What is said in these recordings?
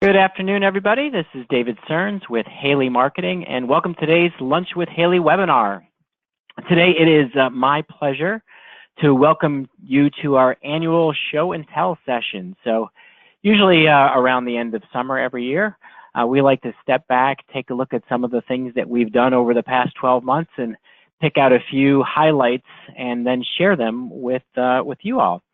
Good afternoon, everybody. This is David Stearns with Haley Marketing, and welcome to today's Lunch with Haley webinar. Today, it is my pleasure to welcome you to our annual show and tell session. So usually around the end of summer every year, we like to step back, take a look at some of the things that we've done over the past 12 months and pick out a few highlights and then share them with you all.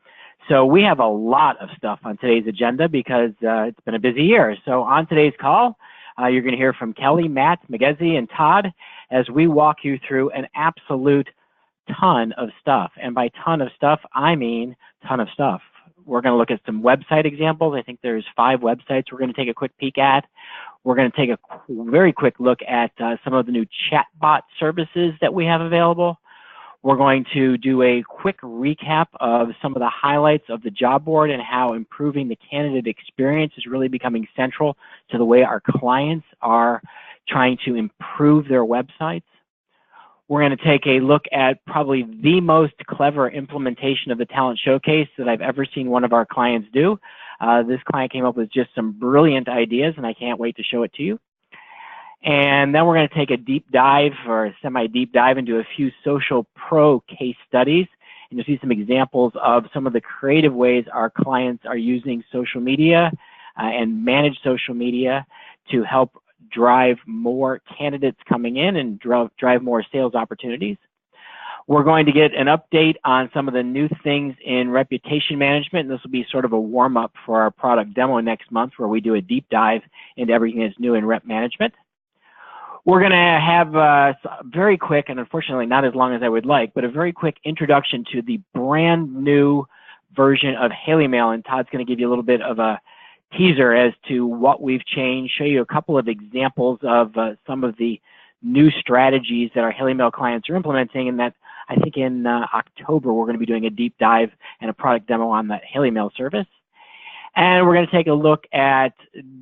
So we have a lot of stuff on today's agenda because it's been a busy year. So on today's call, you're going to hear from Kelly, Matt, Magezi, and Todd as we walk you through an absolute ton of stuff. And by ton of stuff, I mean ton of stuff. We're going to look at some website examples. I think there's 5 websites we're going to take a quick peek at. We're going to take a very quick look at some of the new chatbot services that we have available. We're going to do a quick recap of some of the highlights of the job board and how improving the candidate experience is really becoming central to the way our clients are trying to improve their websites. We're going to take a look at probably the most clever implementation of the Talent Showcase that I've ever seen one of our clients do. This client came up with just some brilliant ideas, and I can't wait to show it to you. And then we're going to take a deep dive or a semi-deep dive into a few social pro case studies. And you'll see some examples of some of the creative ways our clients are using social media and manage social media to help drive more candidates coming in and drive more sales opportunities. We're going to get an update on some of the new things in reputation management, and this will be sort of a warm-up for our product demo next month where we do a deep dive into everything that's new in rep management. We're going to have a very quick, and unfortunately not as long as I would like, but a very quick introduction to the brand new version of Haley Mail, and Todd's going to give you a little bit of a teaser as to what we've changed, show you a couple of examples of some of the new strategies that our Haley Mail clients are implementing, and that I think in October we're going to be doing a deep dive and a product demo on that Haley Mail service. And we're going to take a look at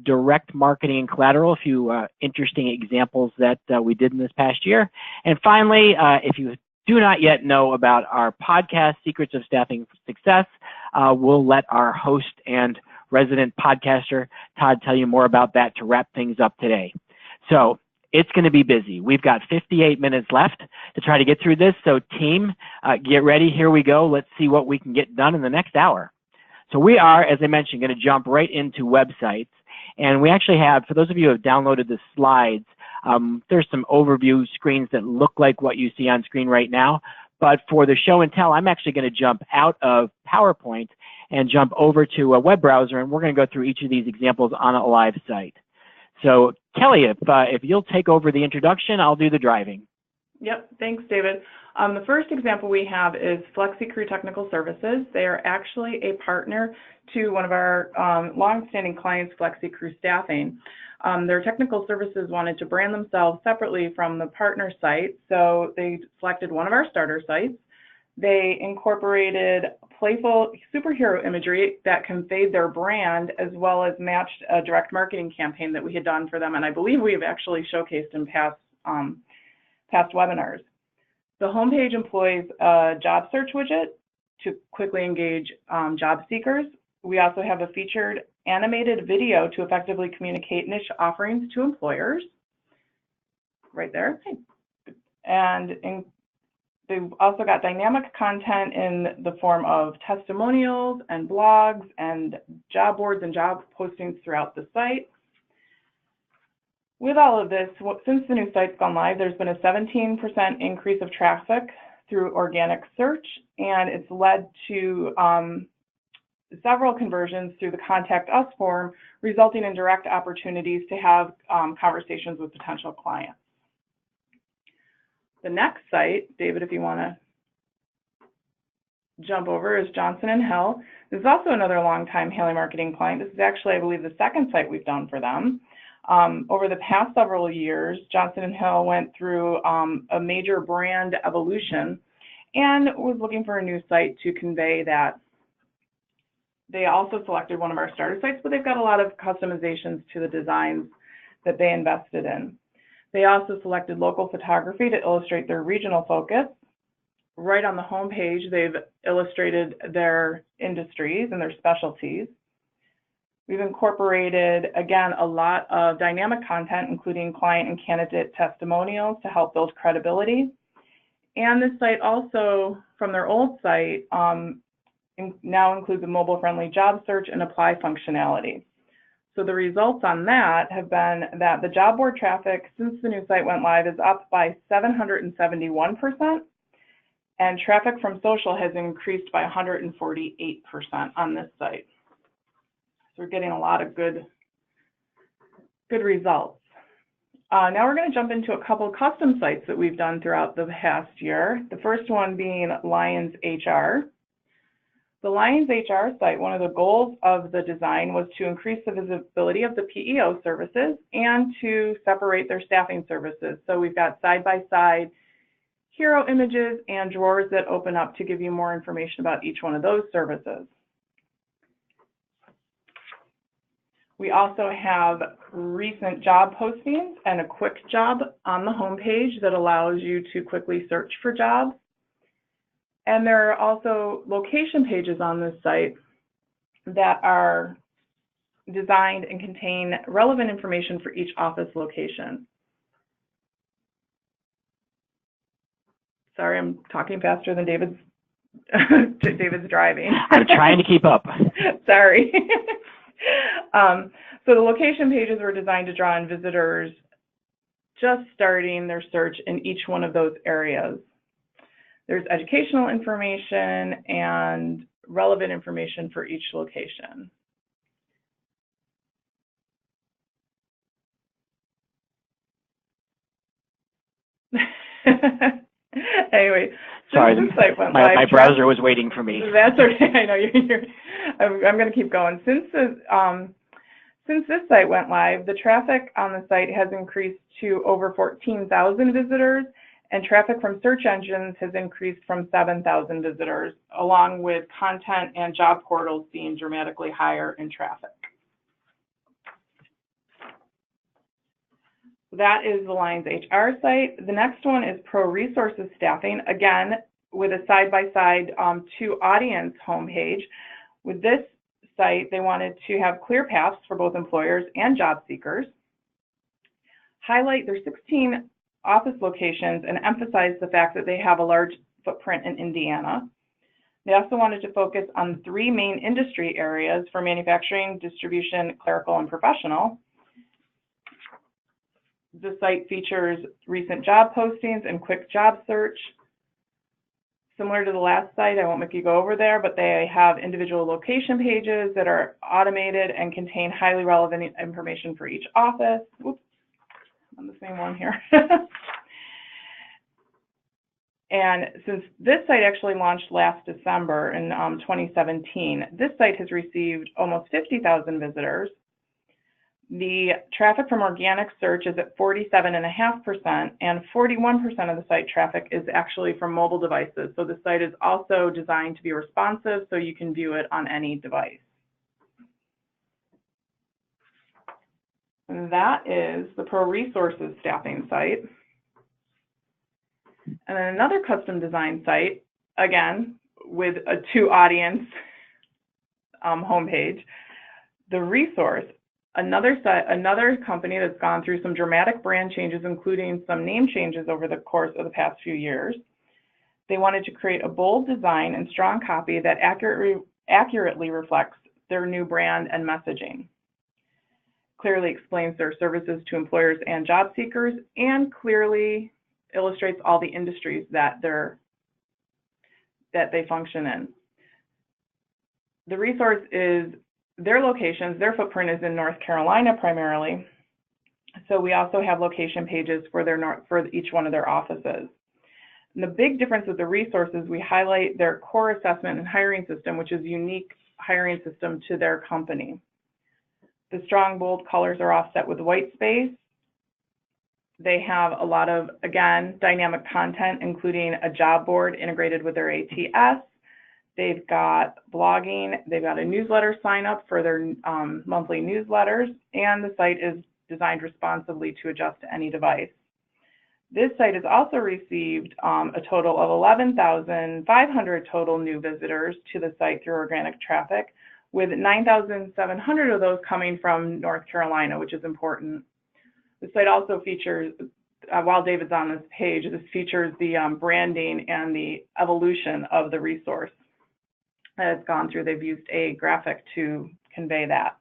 direct marketing and collateral, a few interesting examples that we did in this past year. And finally, if you do not yet know about our podcast, Secrets of Staffing Success, we'll let our host and resident podcaster, Todd, tell you more about that to wrap things up today. So it's going to be busy. We've got 58 minutes left to try to get through this. So team, get ready. Here we go. Let's see what we can get done in the next hour. So we are, as I mentioned, going to jump right into websites. And we actually have, for those of you who have downloaded the slides, there's some overview screens that look like what you see on screen right now. But for the show and tell, I'm actually going to jump out of PowerPoint and jump over to a web browser, and we're going to go through each of these examples on a live site. So Kelly, if you'll take over the introduction, I'll do the driving. Yep, thanks, David. The first example we have is FlexiCrew Technical Services. They are actually a partner to one of our long-standing clients, FlexiCrew Staffing. Their technical services wanted to brand themselves separately from the partner site, so they selected one of our starter sites. They incorporated playful superhero imagery that conveyed their brand, as well as matched a direct marketing campaign that we had done for them, and I believe we have actually showcased in past webinars. The homepage employs a job search widget to quickly engage job seekers. We also have a featured animated video to effectively communicate niche offerings to employers. Right there. And they've also got dynamic content in the form of testimonials and blogs and job boards and job postings throughout the site. With all of this, since the new site's gone live, there's been a 17% increase of traffic through organic search, and it's led to several conversions through the Contact Us form, resulting in direct opportunities to have conversations with potential clients. The next site, David, if you want to jump over, is Johnson & Hill. This is also another longtime Haley Marketing client. This is actually, I believe, the second site we've done for them. Over the past several years, Johnson & Hill went through a major brand evolution and was looking for a new site to convey that. They also selected one of our starter sites, but they've got a lot of customizations to the designs that they invested in. They also selected local photography to illustrate their regional focus. Right on the home page, they've illustrated their industries and their specialties. We've incorporated, again, a lot of dynamic content, including client and candidate testimonials to help build credibility. And this site also, from their old site, now includes a mobile-friendly job search and apply functionality. So the results on that have been that the job board traffic since the new site went live is up by 771%, and traffic from social has increased by 148% on this site. So we're getting a lot of good results. Now we're going to jump into a couple custom sites that we've done throughout the past year. The first one being Lions HR. The Lions HR site, one of the goals of the design was to increase the visibility of the PEO services and to separate their staffing services. So we've got side-by-side hero images and drawers that open up to give you more information about each one of those services. We also have recent job postings and a quick job on the homepage that allows you to quickly search for jobs. And there are also location pages on this site that are designed and contain relevant information for each office location. Sorry, I'm talking faster than David's driving. I'm trying to keep up. Sorry. So the location pages were designed to draw in visitors just starting their search in each one of those areas. There's educational information and relevant information for each location. Anyway, sorry, the site went live. My browser was waiting for me. That's okay. I know I'm going to keep going. Since this site went live, the traffic on the site has increased to over 14,000 visitors, and traffic from search engines has increased from 7,000 visitors, along with content and job portals being dramatically higher in traffic. That is the Lions HR site. The next one is Pro Resources Staffing, again, with a side-by-side to audience homepage. With this site, they wanted to have clear paths for both employers and job seekers, highlight their 16 office locations, and emphasize the fact that they have a large footprint in Indiana. They also wanted to focus on 3 main industry areas for manufacturing, distribution, clerical, and professional. The site features recent job postings and quick job search. Similar to the last site, I won't make you go over there, but they have individual location pages that are automated and contain highly relevant information for each office. Oops, I'm the same one here. And since this site actually launched last December in 2017, this site has received almost 50,000 visitors. The traffic from organic search is at 47.5%, and 41% of the site traffic is actually from mobile devices. So the site is also designed to be responsive, so you can view it on any device. And that is the Pro Resources Staffing site. And then another custom design site, again, with a 2-audience homepage, The Resource. Another company that's gone through some dramatic brand changes, including some name changes over the course of the past few years. They wanted to create a bold design and strong copy that accurately reflects their new brand and messaging. Clearly explains their services to employers and job seekers, and clearly illustrates all the industries that they function in. The Resource is their locations, their footprint is in North Carolina primarily. So we also have location pages for each one of their offices. And the big difference with the Resources, we highlight their core assessment and hiring system, which is a unique hiring system to their company. The strong, bold colors are offset with white space. They have a lot of, again, dynamic content, including a job board integrated with their ATS. They've got blogging, they've got a newsletter sign up for their monthly newsletters, and the site is designed responsively to adjust to any device. This site has also received a total of 11,500 total new visitors to the site through organic traffic, with 9,700 of those coming from North Carolina, which is important. The site also features, while David's on this page, this features the branding and the evolution of the resource that it's gone through. They've used a graphic to convey that.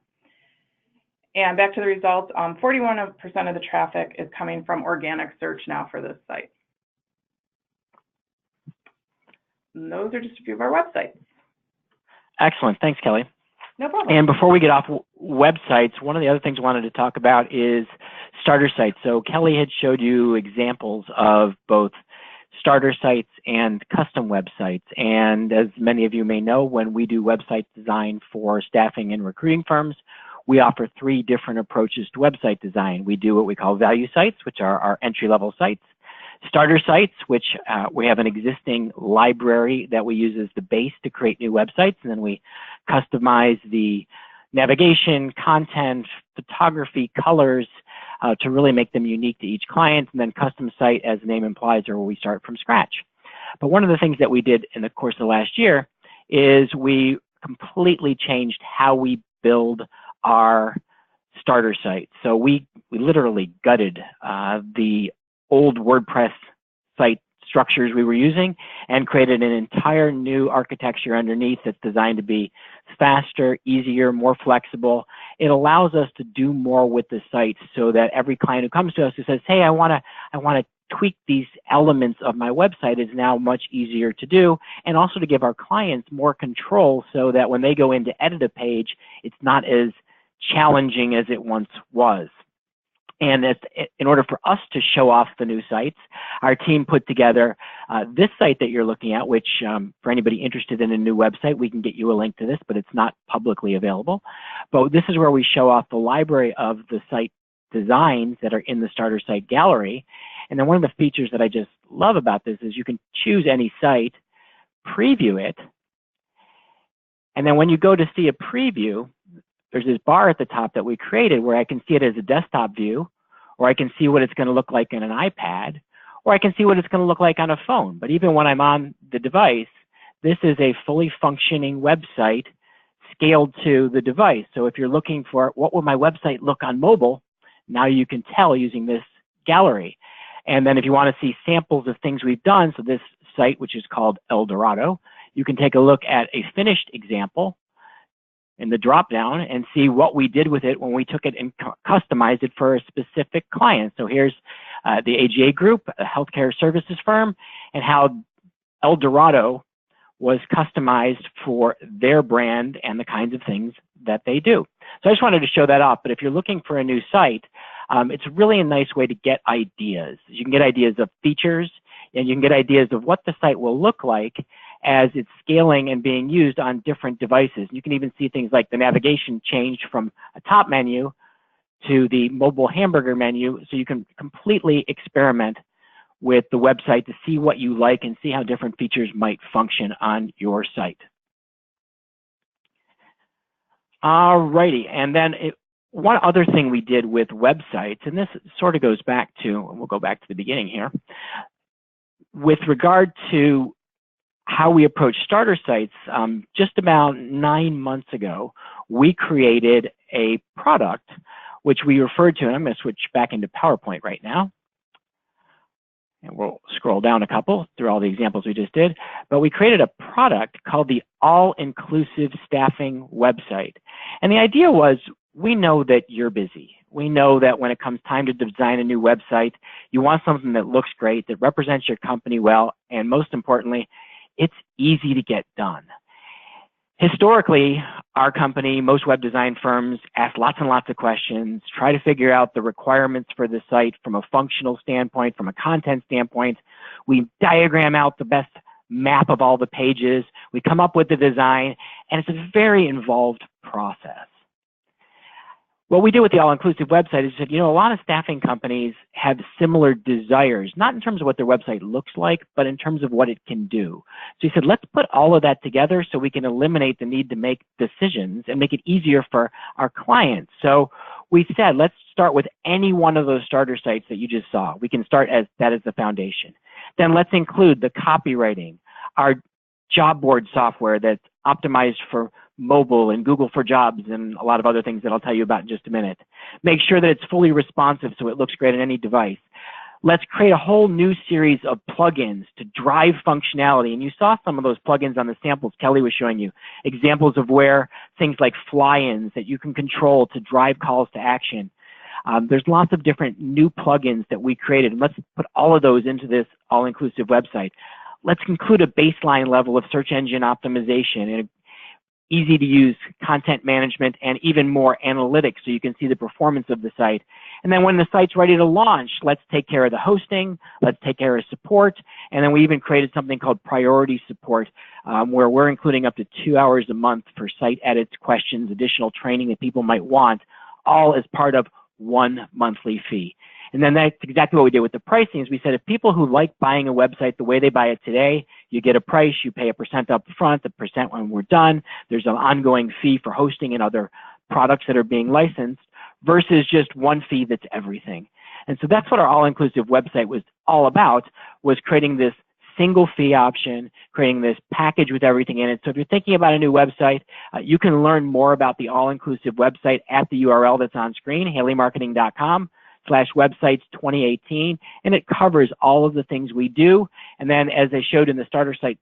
And back to the results, 41% of the traffic is coming from organic search now for this site. And those are just a few of our websites. Excellent. Thanks, Kelly. No problem. And before we get off websites, one of the other things I wanted to talk about is starter sites. So Kelly had showed you examples of both starter sites and custom websites. And as many of you may know, when we do website design for staffing and recruiting firms, we offer 3 different approaches to website design. We do what we call value sites, which are our entry-level sites. Starter sites, which we have an existing library that we use as the base to create new websites, and then we customize the navigation, content, photography, colors to really make them unique to each client, and then custom site, as the name implies, are where we start from scratch. But one of the things that we did in the course of the last year is we completely changed how we build our starter site. So we literally gutted the old WordPress site structures we were using and created an entire new architecture underneath that's designed to be faster, easier, more flexible. It allows us to do more with the site so that every client who comes to us who says, hey, I want to tweak these elements of my website is now much easier to do, and also to give our clients more control so that when they go in to edit a page, it's not as challenging as it once was. And in order for us to show off the new sites, our team put together this site that you're looking at, which for anybody interested in a new website, we can get you a link to this, but it's not publicly available. But this is where we show off the library of the site designs that are in the starter site gallery. And then one of the features that I just love about this is you can choose any site, preview it, and then when you go to see a preview, there's this bar at the top that we created where I can see it as a desktop view, or I can see what it's going to look like in an iPad, or I can see what it's going to look like on a phone. But even when I'm on the device, this is a fully functioning website scaled to the device. So if you're looking for what will my website look on mobile, now you can tell using this gallery. And then if you want to see samples of things we've done, so this site, which is called El Dorado, you can take a look at a finished example in the drop down and see what we did with it when we took it and customized it for a specific client. So here's the AGA group, a healthcare services firm, and how El Dorado was customized for their brand and the kinds of things that they do. So I just wanted to show that off. But if you're looking for a new site, it's really a nice way to get ideas. You can get ideas of features, and you can get ideas of what the site will look like as it's scaling and being used on different devices. You can even see things like the navigation changed from a top menu to the mobile hamburger menu, so you can completely experiment with the website to see what you like and see how different features might function on your site. Alrighty, and then one other thing we did with websites, and this sort of goes back to, and we'll go back to the beginning here, with regard to how we approach starter sites, just about 9 months ago, we created a product which we referred to, and I'm going to switch back into PowerPoint right now. And we'll scroll down a couple through all the examples we just did. But we created a product called the All-Inclusive Staffing Website. And the idea was, we know that you're busy. We know that when it comes time to design a new website, you want something that looks great, that represents your company well, and most importantly, it's easy to get done. Historically, our company, most web design firms, ask lots and lots of questions, try to figure out the requirements for the site from a functional standpoint, from a content standpoint. We diagram out the best map of all the pages. We come up with the design, and it's a very involved process. What we did with the all-inclusive website is said, you know, a lot of staffing companies have similar desires, not in terms of what their website looks like, but in terms of what it can do. So he said, let's put all of that together so we can eliminate the need to make decisions and make it easier for our clients. So we said, let's start with any one of those starter sites that you just saw. We can start as that as the foundation. Then let's include the copywriting, our job board software that's optimized for mobile and Google for Jobs and a lot of other things that I'll tell you about in just a minute. Make sure that it's fully responsive so it looks great on any device. Let's create a whole new series of plugins to drive functionality. And you saw some of those plugins on the samples Kelly was showing you. Examples of where things like fly-ins that you can control to drive calls to action. There's lots of different new plugins that we created. And let's put all of those into this all-inclusive website. Let's include a baseline level of search engine optimization and easy to use content management and even more analytics so you can see the performance of the site. And then when the site's ready to launch, let's take care of the hosting, let's take care of support, and then we even created something called priority support where we're including up to 2 hours a month for site edits, questions, additional training that people might want, all as part of one monthly fee. And then that's exactly what we did with the pricing is we said if people who like buying a website the way they buy it today, you get a price, you pay 1% up front, 1% when we're done. There's an ongoing fee for hosting and other products that are being licensed versus just one fee that's everything. And so that's what our all-inclusive website was all about, was creating this single fee option, creating this package with everything in it. So if you're thinking about a new website, you can learn more about the all-inclusive website at the URL that's on screen, haleymarketing.com/websites 2018, and it covers all of the things we do. And then as I showed in the starter site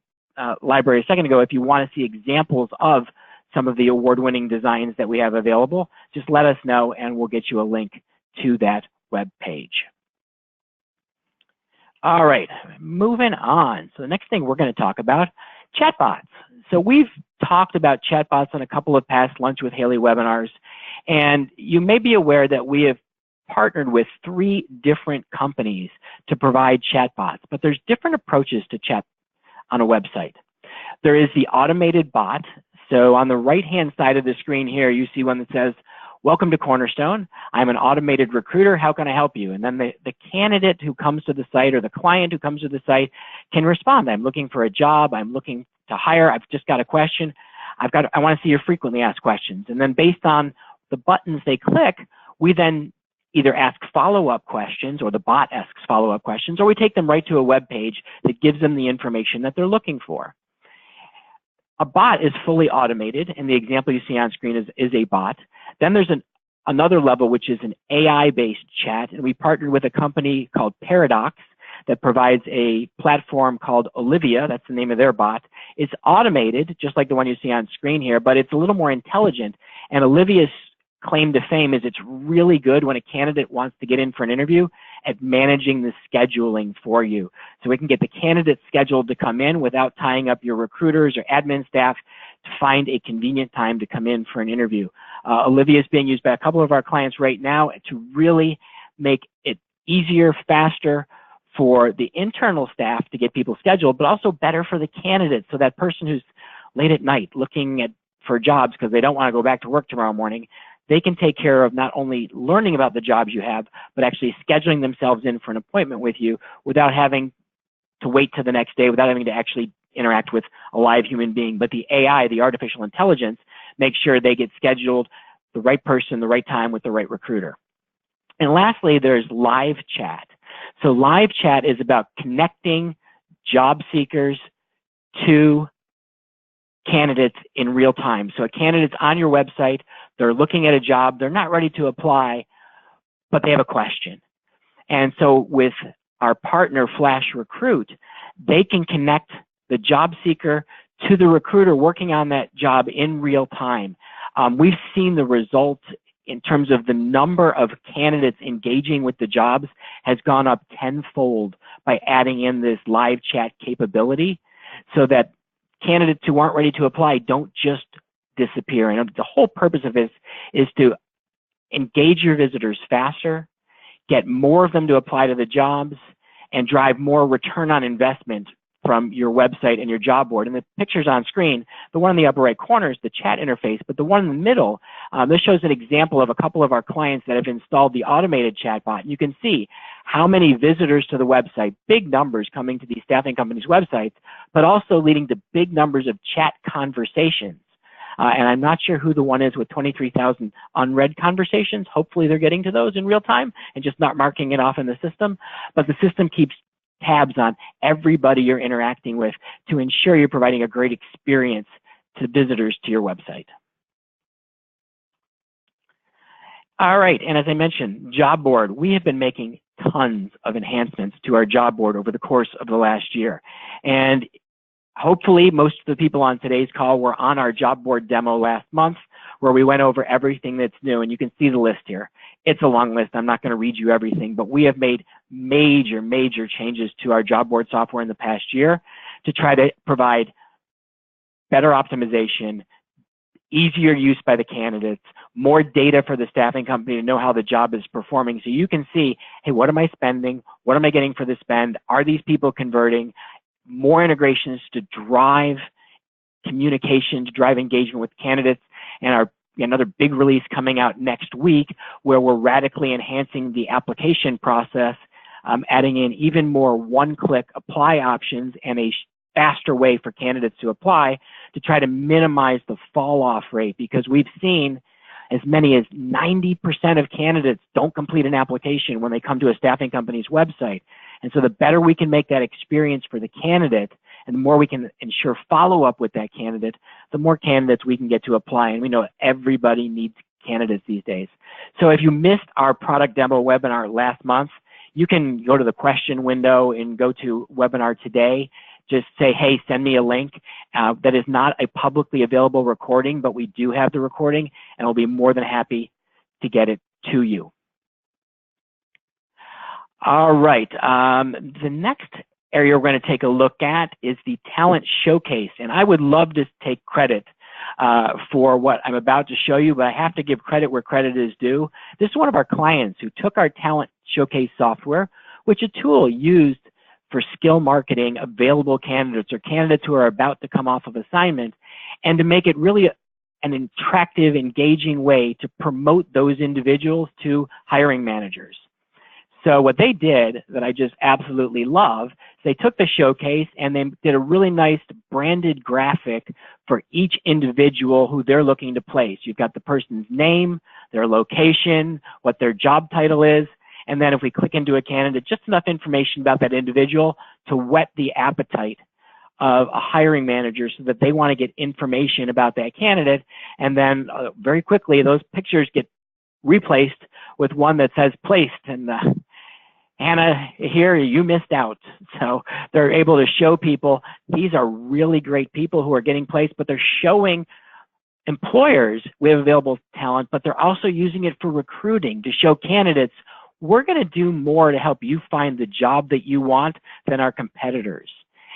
library a second ago, if you want to see examples of some of the award-winning designs that we have available, just let us know and we'll get you a link to that web page. All right, moving on. So the next thing we're going to talk about, chatbots. So we've talked about chatbots on a couple of past Lunch with Haley webinars, and you may be aware that we have partnered with 3 different companies to provide chatbots, but there's different approaches to chat on a website. There is the automated bot. So on the right-hand side of the screen here, you see one that says, "Welcome to Cornerstone. I'm an automated recruiter. How can I help you?" And then the candidate who comes to the site or the client who comes to the site can respond. "I'm looking for a job. I'm looking to hire. I've just got a question. I want to see your frequently asked questions." And then based on the buttons they click, we then either ask follow-up questions, or the bot asks follow-up questions, or we take them right to a web page that gives them the information that they're looking for. A bot is fully automated, and the example you see on screen is a bot. Then there's another level, which is an AI-based chat, and we partnered with a company called Paradox that provides a platform called Olivia. That's the name of their bot. It's automated, just like the one you see on screen here, but it's a little more intelligent, and Olivia's claim to fame is it's really good when a candidate wants to get in for an interview at managing the scheduling for you. So we can get the candidate scheduled to come in without tying up your recruiters or admin staff to find a convenient time to come in for an interview. Olivia is being used by a couple of our clients right now to really make it easier, faster for the internal staff to get people scheduled, but also better for the candidate. So that person who's late at night looking for jobs because they don't want to go back to work tomorrow morning, they can take care of not only learning about the jobs you have, but actually scheduling themselves in for an appointment with you without having to wait till the next day, without having to actually interact with a live human being. But the AI, the artificial intelligence, makes sure they get scheduled the right person, the right time with the right recruiter. And lastly, there's live chat. So live chat is about connecting job seekers to candidates in real time. So a candidate's on your website, they're looking at a job, they're not ready to apply, but they have a question. And so with our partner Flash Recruit, they can connect the job seeker to the recruiter working on that job in real time. We've seen the results in terms of the number of candidates engaging with the jobs has gone up tenfold by adding in this live chat capability, so that candidates who aren't ready to apply don't just disappear. And the whole purpose of this is to engage your visitors faster, get more of them to apply to the jobs, and drive more return on investment from your website and your job board. And the picture's on screen. The one in the upper right corner is the chat interface, but the one in the middle, this shows an example of a couple of our clients that have installed the automated chatbot. You can see how many visitors to the website, big numbers coming to these staffing companies' websites, but also leading to big numbers of chat conversations. And I'm not sure who the one is with 23,000 unread conversations. Hopefully they're getting to those in real time and just not marking it off in the system. But the system keeps tabs on everybody you're interacting with to ensure you're providing a great experience to visitors to your website. All right, and as I mentioned, job board. We have been making tons of enhancements to our job board over the course of the last year. And hopefully most of the people on today's call were on our job board demo last month, where we went over everything that's new, and you can see the list here. It's a long list. I'm not going to read you everything, but we have made major changes to our job board software in the past year to try to provide better optimization, easier use by the candidates, more data for the staffing company to know how the job is performing. So you can see, hey, what am I spending? What am I getting for the spend? Are these people converting? More integrations to drive communication, to drive engagement with candidates, and another big release coming out next week where we're radically enhancing the application process, adding in even more one-click apply options and a faster way for candidates to apply to try to minimize the fall-off rate, because we've seen as many as 90% of candidates don't complete an application when they come to a staffing company's website. And so the better we can make that experience for the candidate and the more we can ensure follow-up with that candidate, the more candidates we can get to apply. And we know everybody needs candidates these days. So if you missed our product demo webinar last month, you can go to the question window and go to webinar today. Just say, hey, send me a link. That is not a publicly available recording, but we do have the recording, and we'll be more than happy to get it to you. All right, the next area we're going to take a look at is the talent showcase, and I would love to take credit for what I'm about to show you, but I have to give credit where credit is due. This is one of our clients who took our talent showcase software, which is a tool used for skill marketing available candidates or candidates who are about to come off of assignment, and to make it really an attractive, engaging way to promote those individuals to hiring managers. So what they did that I just absolutely love is they took the showcase and they did a really nice branded graphic for each individual who they're looking to place. You've got the person's name, their location, what their job title is, and then if we click into a candidate, just enough information about that individual to whet the appetite of a hiring manager so that they want to get information about that candidate. And then very quickly, those pictures get replaced with one that says placed. And Hannah, here, you missed out. So they're able to show people these are really great people who are getting placed, but they're showing employers we have available talent, but they're also using it for recruiting to show candidates we're going to do more to help you find the job that you want than our competitors.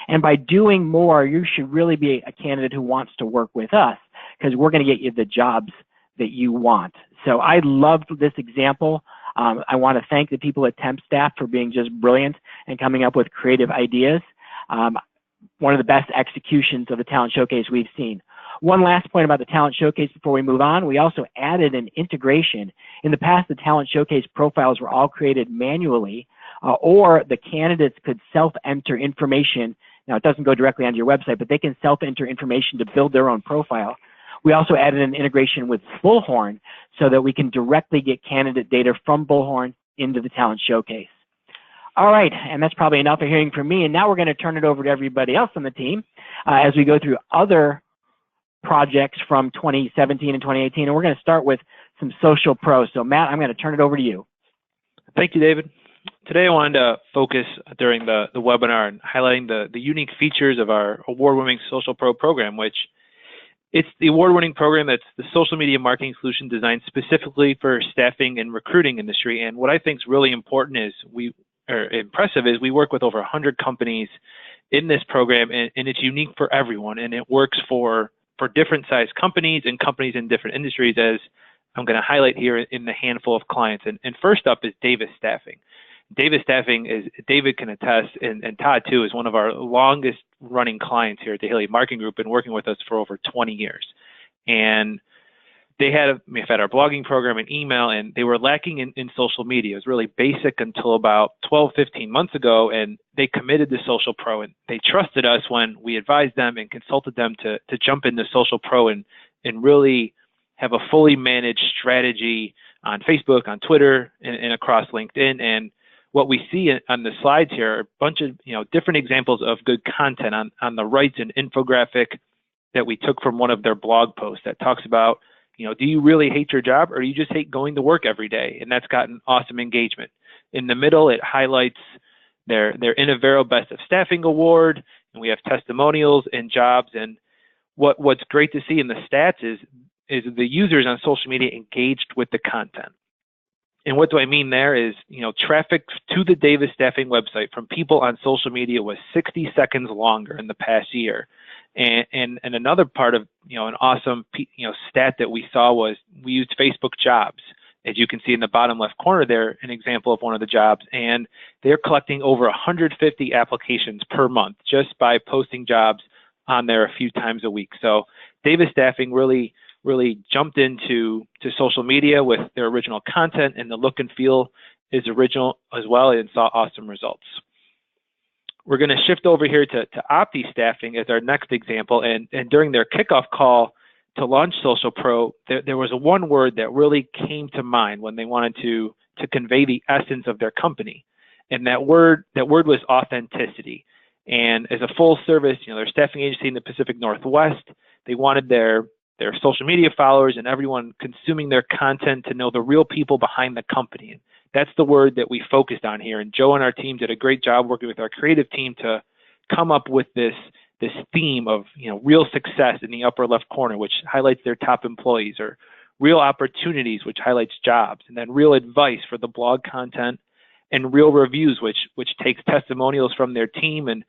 And by doing more, you should really be a candidate who wants to work with us because we're going to get you the jobs that you want. So I loved this example. I want to thank the people at TempStaff for being just brilliant and coming up with creative ideas. One of the best executions of the Talent Showcase we've seen. One last point about the Talent Showcase before we move on. We also added an integration. In the past, the Talent Showcase profiles were all created manually, or the candidates could self-enter information. Now, it doesn't go directly onto your website, but they can self-enter information to build their own profile. We also added an integration with Bullhorn so that we can directly get candidate data from Bullhorn into the Talent Showcase. All right, and that's probably enough of hearing from me. And now we're going to turn it over to everybody else on the team as we go through other projects from 2017 and 2018. And we're going to start with some social pros. So Matt, I'm going to turn it over to you. Thank you, David. Today I wanted to focus during the webinar on highlighting the unique features of our award-winning Social Pro program, which it's the award-winning program that's the social media marketing solution designed specifically for staffing and recruiting industry. And what I think is really important is impressive is we work with over 100 companies in this program, and it's unique for everyone, and it works for different size companies and companies in different industries, as I'm going to highlight here in the handful of clients. And first up is Davis Staffing. Davis Staffing, is David can attest, and Todd too, is one of our longest running clients here at the Haley Marketing Group, and working with us for over 20 years. And we've had our blogging program and email, and they were lacking in social media. It was really basic until about 12, 15 months ago, and they committed to Social Pro, and they trusted us when we advised them and consulted them to jump into Social Pro and really have a fully managed strategy on Facebook, on Twitter, and across LinkedIn. And what we see on the slides here are a bunch of different examples of good content. On the right's an infographic that we took from one of their blog posts that talks about, do you really hate your job, or do you just hate going to work every day? And that's gotten awesome engagement. In the middle, it highlights their Inavero Best of Staffing Award, and we have testimonials and jobs. And what's great to see in the stats is the users on social media engaged with the content. And what do I mean there is, traffic to the Davis Staffing website from people on social media was 60 seconds longer in the past year. And another part of, an awesome, stat that we saw was we used Facebook Jobs. As you can see in the bottom left corner there, an example of one of the jobs, and they're collecting over 150 applications per month just by posting jobs on there a few times a week. So Davis Staffing really jumped into social media with their original content, and the look and feel is original as well, and saw awesome results. We're going to shift over here to Opti Staffing as our next example, and during their kickoff call to launch Social Pro, there was one word that really came to mind when they wanted to convey the essence of their company, and that word was authenticity. And as a full service, their staffing agency in the Pacific Northwest, they wanted their social media followers and everyone consuming their content to know the real people behind the company. And that's the word that we focused on here. And Joe and our team did a great job working with our creative team to come up with this theme of, real success in the upper left corner, which highlights their top employees, or real opportunities, which highlights jobs, and then real advice for the blog content, and real reviews, which takes testimonials from their team and,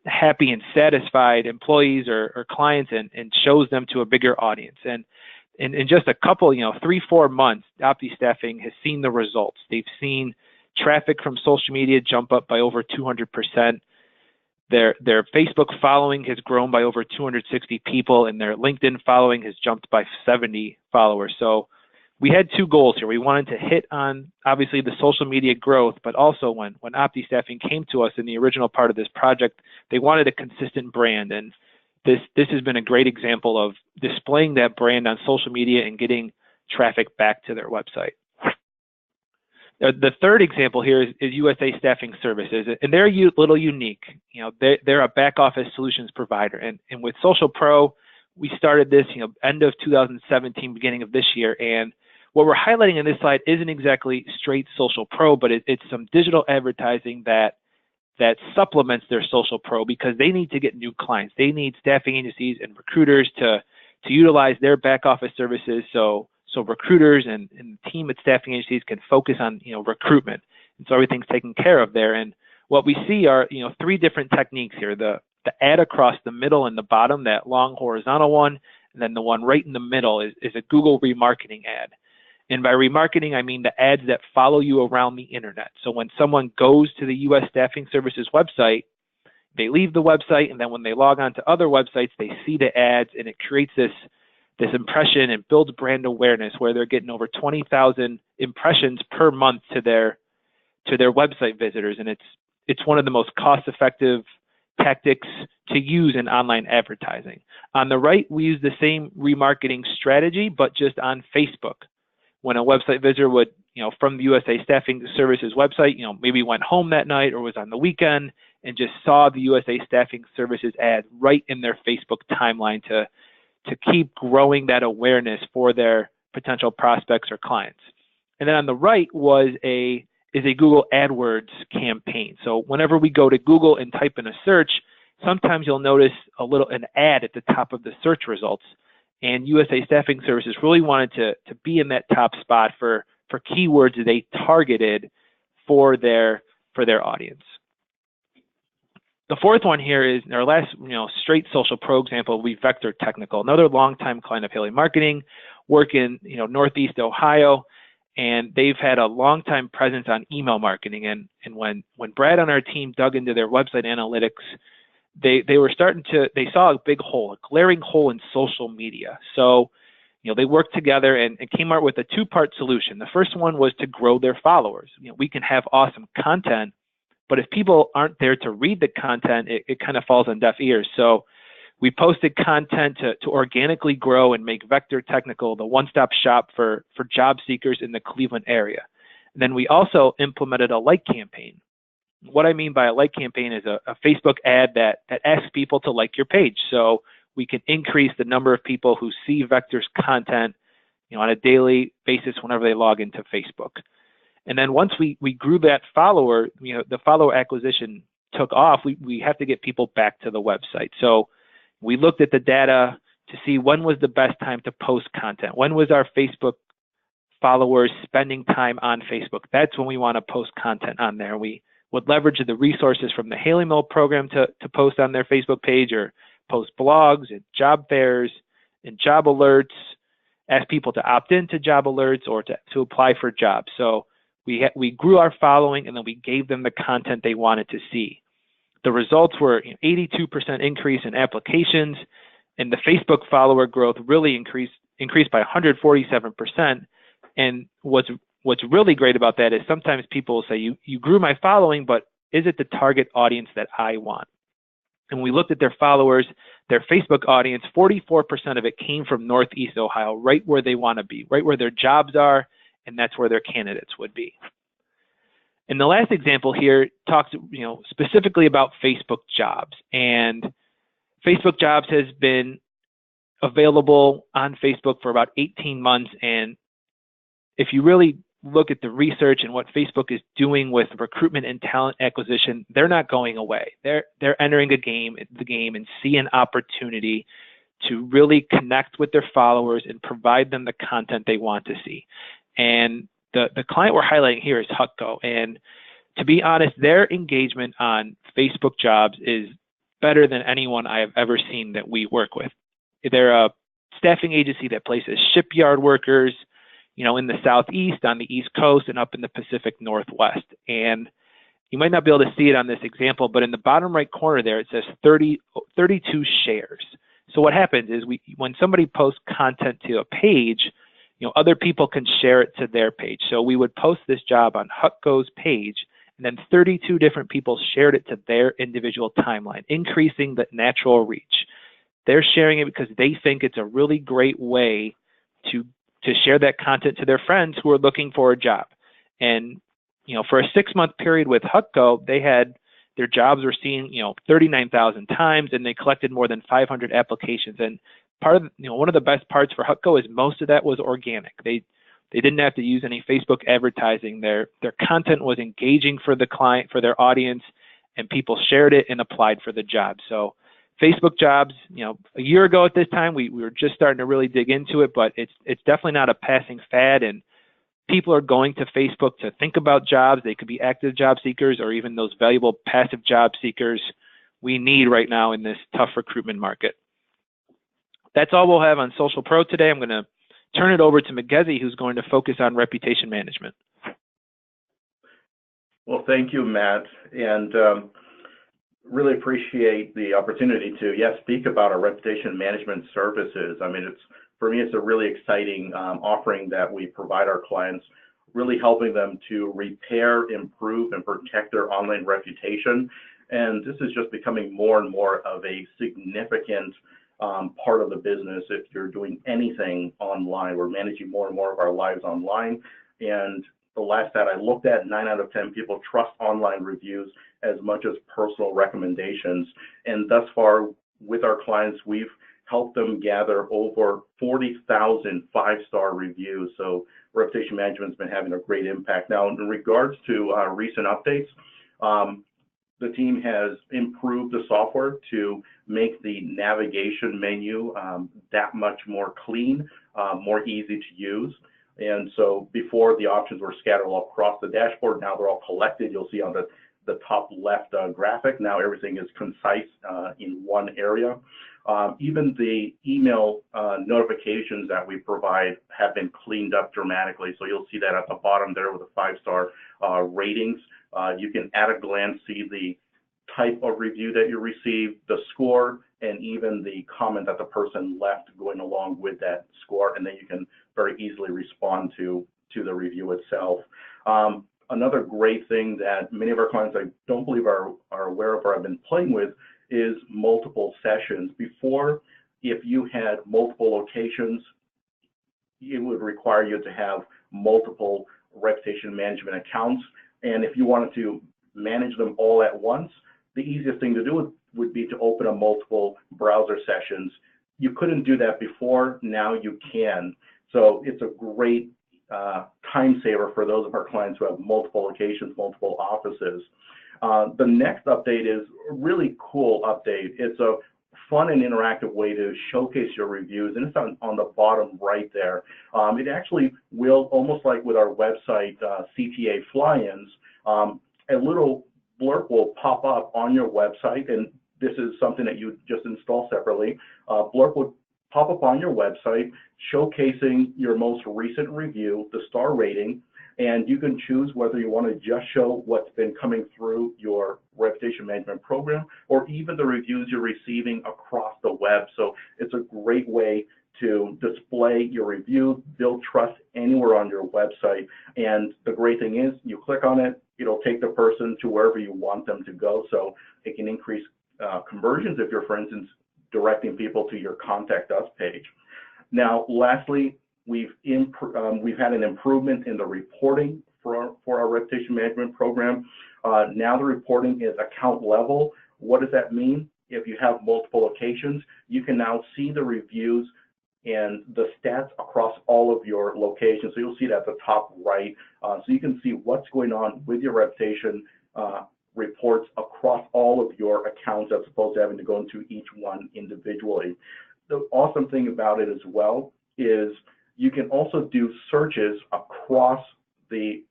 happy and satisfied employees or clients and shows them to a bigger audience. And in just a couple, 3-4 months, Opti Staffing has seen the results. They've seen traffic from social media jump up by over 200%. Their Facebook following has grown by over 260 people, and their LinkedIn following has jumped by 70 followers. So we had two goals here. We wanted to hit on, obviously, the social media growth, but also when Opti Staffing came to us in the original part of this project, they wanted a consistent brand. And this has been a great example of displaying that brand on social media and getting traffic back to their website. The third example here is USA Staffing Services, and they're a little unique. They're a back office solutions provider, and with Social Pro, we started this, end of 2017, beginning of this year, and what we're highlighting in this slide isn't exactly straight Social Pro, but it's some digital advertising that supplements their Social Pro, because they need to get new clients. They need staffing agencies and recruiters to utilize their back office services, so recruiters and the team at staffing agencies can focus on recruitment, and so everything's taken care of there. And what we see are 3 different techniques here: the ad across the middle and the bottom, that long horizontal one, and then the one right in the middle is a Google remarketing ad. And by remarketing, I mean the ads that follow you around the internet. So when someone goes to the U.S. Staffing Services website, they leave the website, and then when they log on to other websites, they see the ads, and it creates this impression and builds brand awareness, where they're getting over 20,000 impressions per month to their website visitors. And it's one of the most cost-effective tactics to use in online advertising. On the right, we use the same remarketing strategy, but just on Facebook. When a website visitor would, from the USA Staffing Services website, maybe went home that night or was on the weekend and just saw the USA Staffing Services ad right in their Facebook timeline to keep growing that awareness for their potential prospects or clients. And then on the right is a Google AdWords campaign. So whenever we go to Google and type in a search, sometimes you'll notice an ad at the top of the search results. And USA Staffing Services really wanted to be in that top spot for keywords that they targeted for their audience. The fourth one here is our last, straight Social Pro example will be Vector Technical, another longtime client of Haley Marketing, work in, Northeast Ohio, and they've had a long time presence on email marketing. And when Brad on our team dug into their website analytics, they saw a big hole, a glaring hole in social media. So, they worked together and came out with a 2-part solution. The first one was to grow their followers. We can have awesome content, but if people aren't there to read the content, it kind of falls on deaf ears. So we posted content to organically grow and make Vector Technical the one-stop shop for job seekers in the Cleveland area. And then we also implemented a like campaign. What I mean by a like campaign is a Facebook ad that asks people to like your page. So we can increase the number of people who see Vector's content, on a daily basis whenever they log into Facebook. And then once we grew that follower, the follower acquisition took off, we have to get people back to the website. So we looked at the data to see when was the best time to post content. When was our Facebook followers spending time on Facebook? That's when we want to post content on there. We would leverage the resources from the Haley Mill program to post on their Facebook page, or post blogs and job fairs and job alerts, ask people to opt into job alerts or to apply for jobs. So we grew our following, and then we gave them the content they wanted to see. The results were 82% increase in applications, and the Facebook follower growth really increased by 147%. And what's really great about that is sometimes people will say, you grew my following, but is it the target audience that I want? And we looked at their followers, their Facebook audience, 44% of it came from Northeast Ohio, right where they want to be, right where their jobs are, and that's where their candidates would be. And the last example here talks, specifically about Facebook Jobs. And Facebook Jobs has been available on Facebook for about 18 months. And if you really look at the research and what Facebook is doing with recruitment and talent acquisition, they're not going away. They're entering the game and see an opportunity to really connect with their followers and provide them the content they want to see. And the client we're highlighting here is Hutco. And to be honest, their engagement on Facebook Jobs is better than anyone I have ever seen that we work with. They're a staffing agency that places shipyard workers, in the Southeast, on the East Coast, and up in the Pacific Northwest. And you might not be able to see it on this example, but in the bottom right corner there, it says 32 shares. So what happens is when somebody posts content to a page, other people can share it to their page. So we would post this job on Hutco's page, and then 32 different people shared it to their individual timeline, increasing the natural reach. They're sharing it because they think it's a really great way to share that content to their friends who are looking for a job. And, for a 6-month period with Hutco, they had their jobs were seen, 39,000 times, and they collected more than 500 applications. And part of, one of the best parts for Hutco is most of that was organic. They didn't have to use any Facebook advertising. Their content was engaging for the client, for their audience, and people shared it and applied for the job. So Facebook Jobs, a year ago at this time, we were just starting to really dig into it, but it's definitely not a passing fad, and people are going to Facebook to think about jobs. They could be active job seekers or even those valuable passive job seekers we need right now in this tough recruitment market. That's all we'll have on Social Pro today. I'm going to turn it over to Mackenzie, who's going to focus on reputation management. Well, thank you, Matt, and really appreciate the opportunity to, speak about our reputation management services. I mean, for me, it's a really exciting offering that we provide our clients, really helping them to repair, improve, and protect their online reputation. And this is just becoming more and more of a significant part of the business. If you're doing anything online, we're managing more and more of our lives online. And the last stat I looked at, 9 out of 10 people trust online reviews as much as personal recommendations. And thus far, with our clients, we've helped them gather over 40,000 5-star reviews. So reputation management's been having a great impact. Now, in regards to recent updates, the team has improved the software to make the navigation menu that much more clean, more easy to use. And so before, the options were scattered all across the dashboard. Now they're all collected. You'll see on the top left graphic. Now everything is concise in one area. Even the email notifications that we provide have been cleaned up dramatically. So you'll see that at the bottom there with the 5-star ratings. You can at a glance see the type of review that you received, the score, and even the comment that the person left going along with that score. And then you can very easily respond to the review itself. Another great thing that many of our clients, I don't believe are aware of or have been playing with, is multiple sessions. Before, if you had multiple locations, it would require you to have multiple reputation management accounts. And if you wanted to manage them all at once, the easiest thing to do would be to open up multiple browser sessions. You couldn't do that before, now you can. So it's a great time saver for those of our clients who have multiple locations, multiple offices. The next update is a really cool update. It's a fun and interactive way to showcase your reviews, and it's on the bottom right there. It actually will, almost like with our website, CTA fly-ins, a little blurb will pop up on your website, and this is something that you just install separately. Blurb will pop up on your website showcasing your most recent review, the star rating, and you can choose whether you want to just show what's been coming through your reputation management program or even the reviews you're receiving across the web. So it's a great way to display your review, build trust anywhere on your website. And the great thing is you click on it, it'll take the person to wherever you want them to go. So it can increase conversions if you're, for instance, directing people to your Contact Us page. Now, lastly, we've had an improvement in the reporting for our reputation management program. Now the reporting is account level. What does that mean? If you have multiple locations, you can now see the reviews and the stats across all of your locations. So you'll see it at the top right. So you can see what's going on with your reputation reports across all of your accounts as opposed to having to go into each one individually. The awesome thing about it as well is you can also do searches across the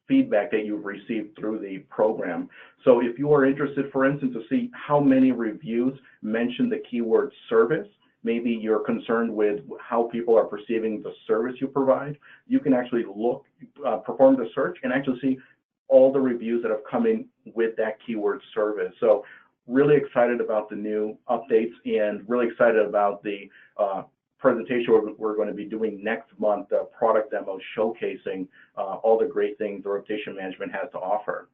feedback that you've received through the program. So if you are interested, for instance, to see how many reviews mention the keyword service, maybe you're concerned with how people are perceiving the service you provide, you can actually look, perform the search and actually see all the reviews that have come in with that keyword service. So really excited about the new updates and really excited about the presentation we're going to be doing next month, the product demo showcasing all the great things the reputation management has to offer.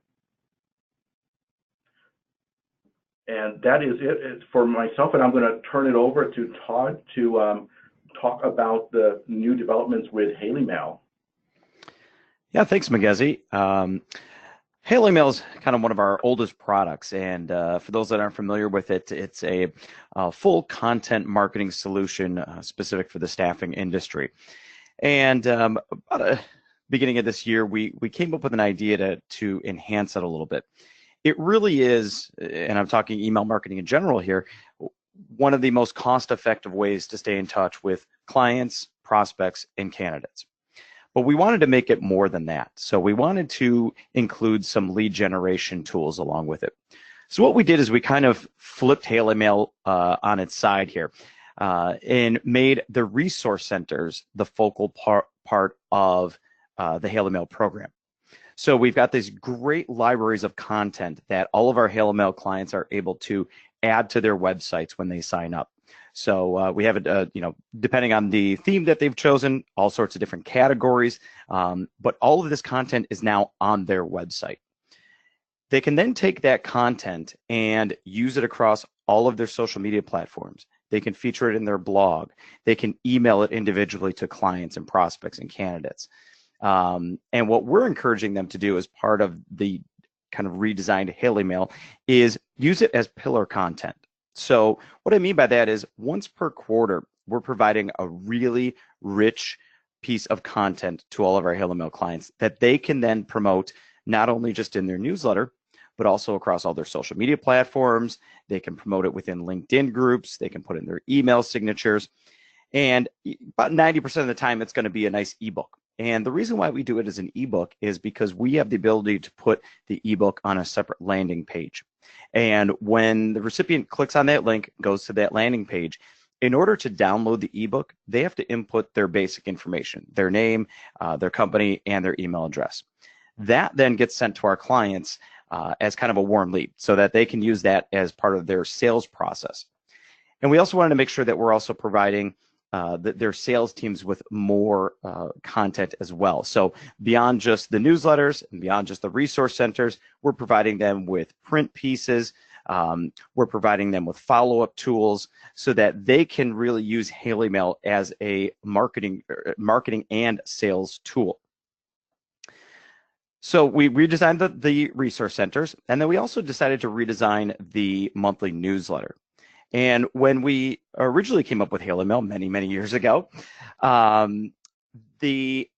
And that is it for myself, and I'm going to turn it over to Todd to talk about the new developments with Haley Mail. Yeah, thanks, Magezi. Haley Mail is kind of one of our oldest products, and for those that aren't familiar with it, it's a full content marketing solution specific for the staffing industry. And about the beginning of this year, we came up with an idea to enhance it a little bit. It really is, and I'm talking email marketing in general here, one of the most cost-effective ways to stay in touch with clients, prospects, and candidates. But we wanted to make it more than that. So we wanted to include some lead generation tools along with it. So what we did is we kind of flipped Haley Mail on its side here and made the resource centers the focal part of the Haley Mail program. So we've got these great libraries of content that all of our Haley Mail clients are able to add to their websites when they sign up. So we have it, depending on the theme that they've chosen, all sorts of different categories, but all of this content is now on their website. They can then take that content and use it across all of their social media platforms. They can feature it in their blog. They can email it individually to clients and prospects and candidates. And what we're encouraging them to do as part of the kind of redesigned Haley Mail is use it as pillar content. So what I mean by that is once per quarter, we're providing a really rich piece of content to all of our Haley Mail clients that they can then promote not only just in their newsletter, but also across all their social media platforms. They can promote it within LinkedIn groups. They can put in their email signatures. And about 90% of the time, it's going to be a nice ebook. And the reason why we do it as an ebook is because we have the ability to put the ebook on a separate landing page. And when the recipient clicks on that link, goes to that landing page, in order to download the ebook, they have to input their basic information, their name, their company, and their email address. That then gets sent to our clients as kind of a warm lead so that they can use that as part of their sales process. And we also wanted to make sure that we're also providing their sales teams with more content as well. So beyond just the newsletters and beyond just the resource centers, we're providing them with print pieces. We're providing them with follow-up tools so that they can really use Haley Mail as a marketing and sales tool. So we redesigned the resource centers, and then we also decided to redesign the monthly newsletter. And when we originally came up with HaloMail many years ago, um,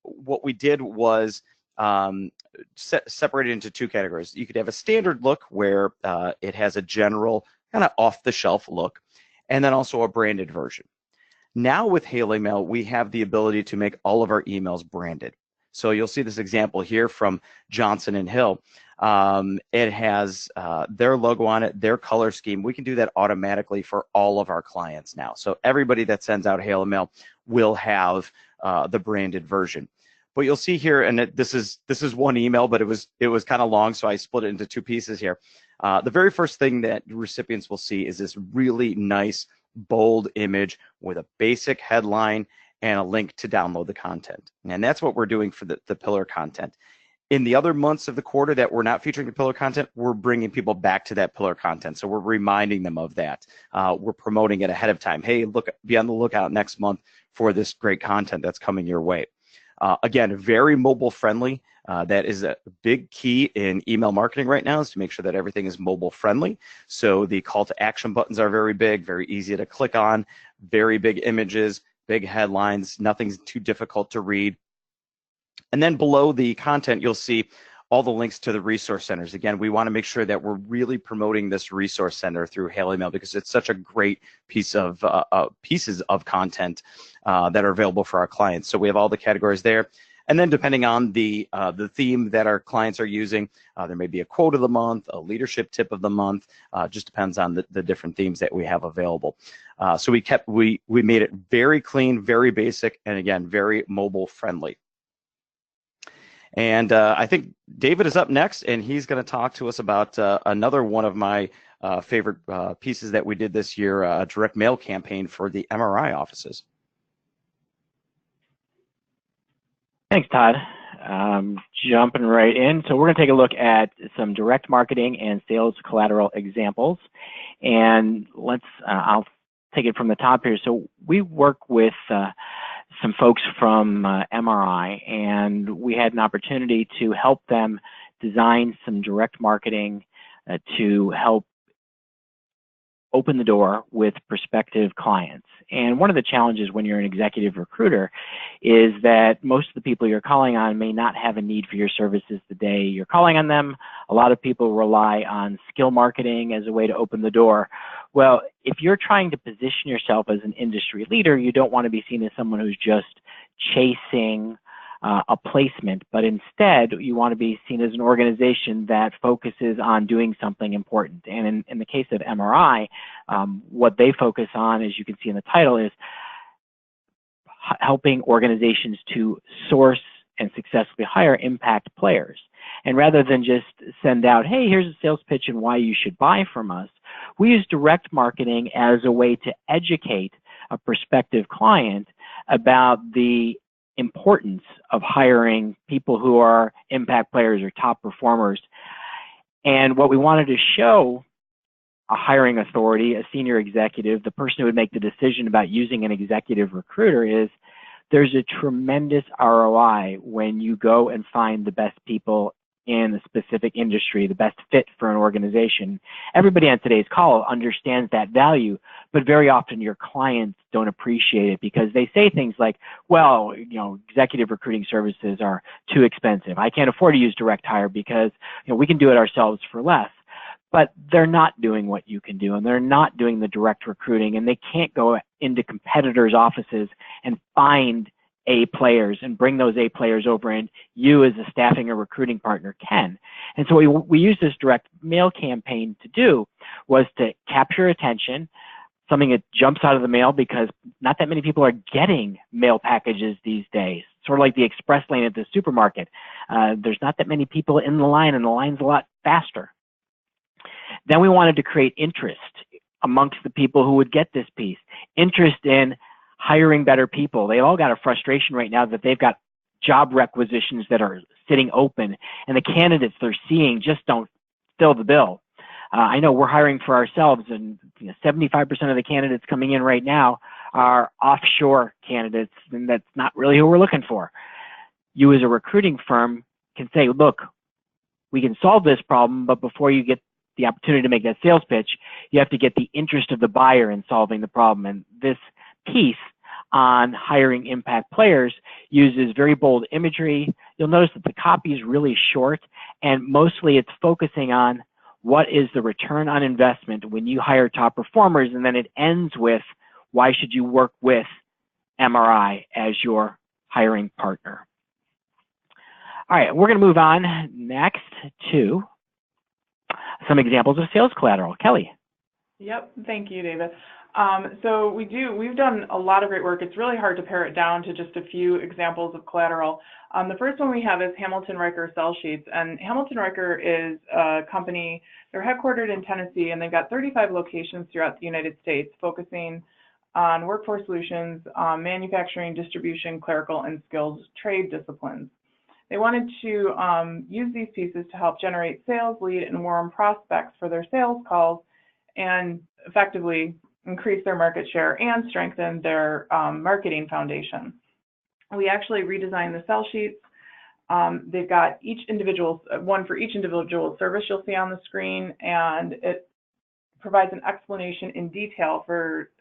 what we did was separate it into two categories. You could have a standard look where it has a general kind of off-the-shelf look, and then also a branded version. Now with HaloMail, we have the ability to make all of our emails branded. So you'll see this example here from Johnson and Hill. It has their logo on it, their color scheme. We can do that automatically for all of our clients now. So everybody that sends out HaloMail will have the branded version. But you'll see here, and this is one email, but it was kind of long, so I split it into two pieces here. The very first thing that recipients will see is this really nice, bold image with a basic headline and a link to download the content. And that's what we're doing for the pillar content. In the other months of the quarter that we're not featuring the pillar content, we're bringing people back to that pillar content. So we're reminding them of that. We're promoting it ahead of time. Hey, look, be on the lookout next month for this great content that's coming your way. Again, very mobile friendly. That is a big key in email marketing right now, is to make sure that everything is mobile friendly. So the call to action buttons are very big, very easy to click on, very big images, big headlines, nothing's too difficult to read. And then below the content, you'll see all the links to the resource centers. Again, we want to make sure that we're really promoting this resource center through HaloMail because it's such a great piece of pieces of content that are available for our clients. So we have all the categories there. And then depending on the theme that our clients are using, there may be a quote of the month, a leadership tip of the month, just depends on the different themes that we have available. So we made it very clean, very basic, and again, very mobile friendly. And I think David is up next, and he's going to talk to us about another one of my favorite pieces that we did this year, a direct mail campaign for the MRI offices. Thanks, Todd. Jumping right in. So we're going to take a look at some direct marketing and sales collateral examples. And I'll take it from the top here. So we work with some folks from MRI, and we had an opportunity to help them design some direct marketing to help open the door with prospective clients. And one of the challenges when you're an executive recruiter is that most of the people you're calling on may not have a need for your services the day you're calling on them. A lot of people rely on skill marketing as a way to open the door. Well, if you're trying to position yourself as an industry leader, you don't want to be seen as someone who's just chasing a placement, but instead you want to be seen as an organization that focuses on doing something important. And in the case of MRI, what they focus on, as you can see in the title, is helping organizations to source and successfully hire impact players. And rather than just send out, hey, here's a sales pitch and why you should buy from us, we use direct marketing as a way to educate a prospective client about the importance of hiring people who are impact players or top performers. And what we wanted to show a hiring authority, a senior executive, the person who would make the decision about using an executive recruiter, is there's a tremendous ROI when you go and find the best people in a specific industry, the best fit for an organization. Everybody on today's call understands that value, but very often your clients don't appreciate it because they say things like, well, you know, executive recruiting services are too expensive. I can't afford to use direct hire because, you know, we can do it ourselves for less. But they're not doing what you can do, and they're not doing the direct recruiting, and they can't go into competitors' offices and find A players and bring those A players over, and you as a staffing or recruiting partner can. And so what we used this direct mail campaign to do was to capture attention, something that jumps out of the mail because not that many people are getting mail packages these days, sort of like the express lane at the supermarket. There's not that many people in the line, and the line's a lot faster. Then we wanted to create interest amongst the people who would get this piece, interest in hiring better people. They all got a frustration right now that they've got job requisitions that are sitting open, and the candidates they're seeing just don't fill the bill. I know we're hiring for ourselves, and 75% of the candidates coming in right now are offshore candidates, and that's not really who we're looking for. You as a recruiting firm can say, look, we can solve this problem, but before you get the opportunity to make that sales pitch, you have to get the interest of the buyer in solving the problem. And this piece on hiring impact players uses very bold imagery. You'll notice that the copy is really short, and mostly it's focusing on what is the return on investment when you hire top performers, and then it ends with why should you work with MRI as your hiring partner. All right, we're going to move on next to some examples of sales collateral. Kelly. Yep, thank you, David. So we've done a lot of great work. It's really hard to pare it down to just a few examples of collateral. The first one we have is Hamilton Riker Sell Sheets, and Hamilton Riker is a company. They're headquartered in Tennessee, and they've got 35 locations throughout the United States, focusing on workforce solutions, manufacturing, distribution, clerical, and skilled trade disciplines. They wanted to use these pieces to help generate sales, lead, and warm prospects for their sales calls, and effectively increase their market share and strengthen their marketing foundation. We actually redesigned the sell sheets. They've got one for each individual service you'll see on the screen, and it provides an explanation in detail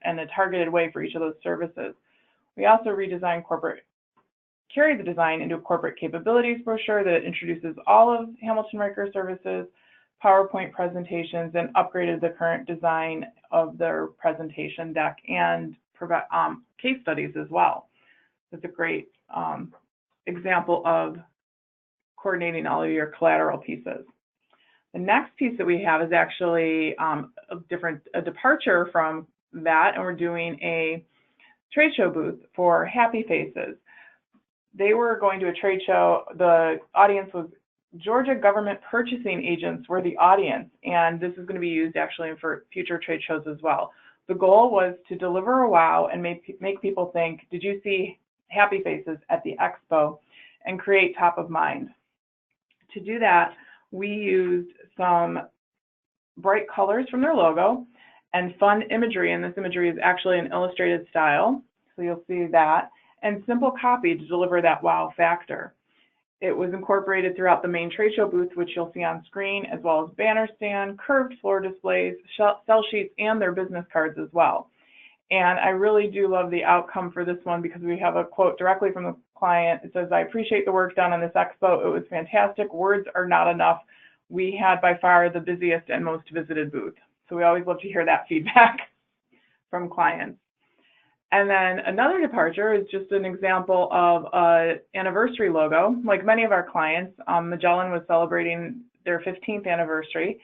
and a targeted way for each of those services. We also redesigned carried the design into a corporate capabilities brochure that introduces all of Hamilton Riker services, PowerPoint presentations, and upgraded the current design of their presentation deck and provide case studies as well. It's a great example of coordinating all of your collateral pieces. The next piece that we have is actually a departure from that, and we're doing a trade show booth for Happy Faces. They were going to a trade show. The audience was Georgia government purchasing agents were the audience, and this is going to be used actually for future trade shows as well. The goal was to deliver a wow and make people think, did you see Happy Faces at the expo, and create top of mind. To do that, we used some bright colors from their logo and fun imagery, and this imagery is actually an illustrated style, so you'll see that, and simple copy to deliver that wow factor. It was incorporated throughout the main trade show booth, which you'll see on screen, as well as banner stand, curved floor displays, sell sheets, and their business cards as well. And I really do love the outcome for this one because we have a quote directly from the client. It says, "I appreciate the work done on this expo. It was fantastic. Words are not enough. We had by far the busiest and most visited booth." So we always love to hear that feedback from clients. And then another departure is just an example of an anniversary logo. Like many of our clients, Magellan was celebrating their 15th anniversary,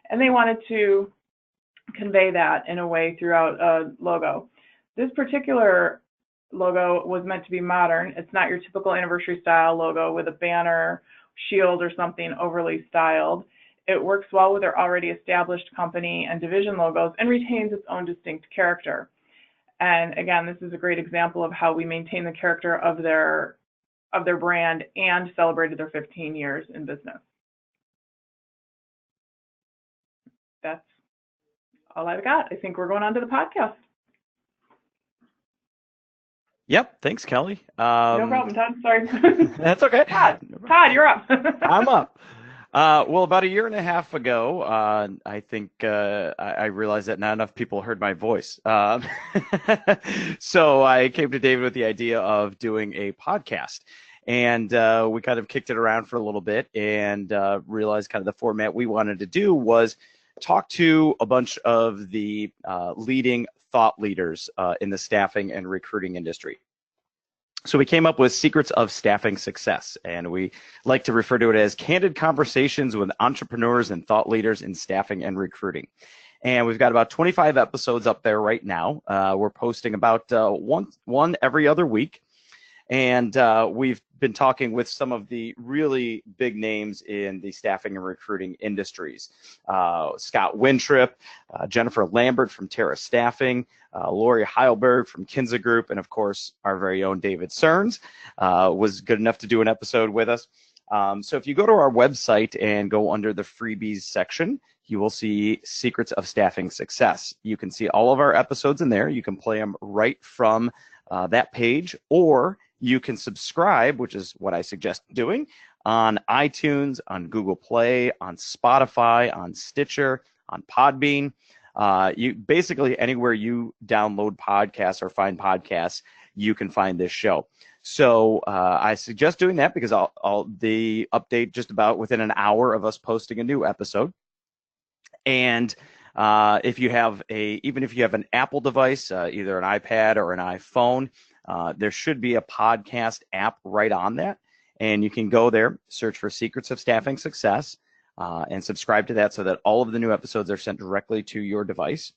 and they wanted to convey that in a way throughout a logo. This particular logo was meant to be modern. It's not your typical anniversary style logo with a banner, shield, or something overly styled. It works well with their already established company and division logos and retains its own distinct character. And again, this is a great example of how we maintain the character of their brand and celebrated their 15 years in business. That's all I've got. I think we're going on to the podcast. Yep. Thanks, Kelly. No problem, Todd. Sorry. That's okay. Todd, you're up. I'm up. Well, about a year and a half ago, I think I realized that not enough people heard my voice. So I came to David with the idea of doing a podcast. And we kind of kicked it around for a little bit and realized kind of the format we wanted to do was talk to a bunch of the leading thought leaders in the staffing and recruiting industry. So we came up with Secrets of Staffing Success, and we like to refer to it as candid conversations with entrepreneurs and thought leaders in staffing and recruiting. And we've got about 25 episodes up there right now. We're posting about one every other week. And we've been talking with some of the really big names in the staffing and recruiting industries. Scott Wintrip, Jennifer Lambert from Terra Staffing, Lori Heilberg from Kinza Group, and of course, our very own David Cerns was good enough to do an episode with us. So if you go to our website and go under the freebies section, you will see Secrets of Staffing Success. You can see all of our episodes in there. You can play them right from that page, or You can subscribe, which is what I suggest doing, on iTunes, on Google Play, on Spotify, on Stitcher, on Podbean. You basically anywhere you download podcasts or find podcasts, you can find this show. So I suggest doing that because I'll the update just about within an hour of us posting a new episode. And if you have even if you have an Apple device, either an iPad or an iPhone, there should be a podcast app right on that. And you can go there, search for Secrets of Staffing Success, and subscribe to that so that all of the new episodes are sent directly to your device.